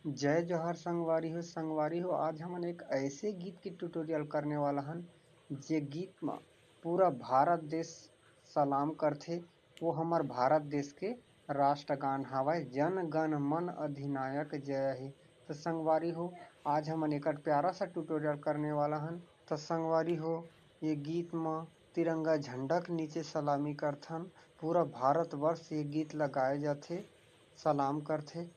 जय जोहार संगवारी हो। आज हमन एक ऐसे गीत के ट्यूटोरियल करने वाला हन जे गीत में पूरा भारत देश सलाम करथे। वो हमार भारत देश के राष्ट्रगान हवय, जन गण मन अधिनायक जय हे। तो संगवारी हो, आज हमन एक प्यारा सा ट्यूटोरियल करने वाला हन। तो संगवारी हो, ये गीत में तिरंगा झंडा के नीचे सलामी करथन। पूरा भारतवर्ष ये गीत ला गाए जाथे, सलाम करथे।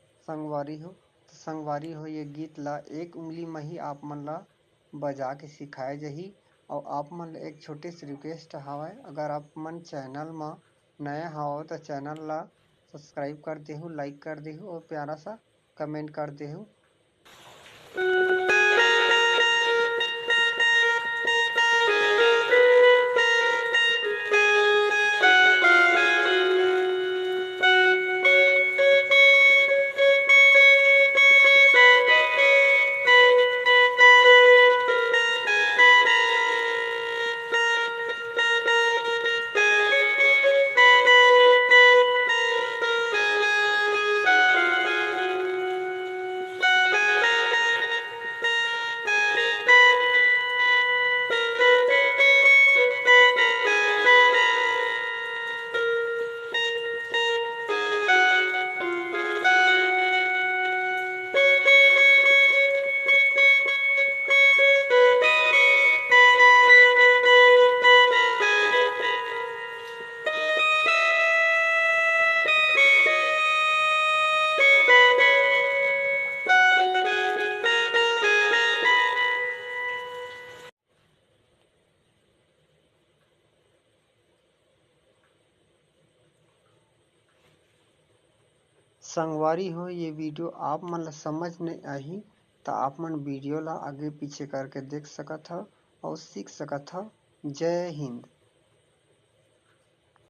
संगवारी हो ये गीत ला एक उंगली में ही आप मन ला बजा के सिखाए जाही। और आप मन ला एक छोटे से रिक्वेस्ट हवय, अगर आप मन चैनल में नया हवो तो चैनल ला सब्सक्राइब कर देहु, लाइक कर देहु और प्यारा सा कमेंट कर देहु। संगवारी हो, ये वीडियो आप मन ला समझ नहीं आही तो आप मन वीडियो ला आगे पीछे करके देख सकत हव और सीख सकत हव। जय हिंद।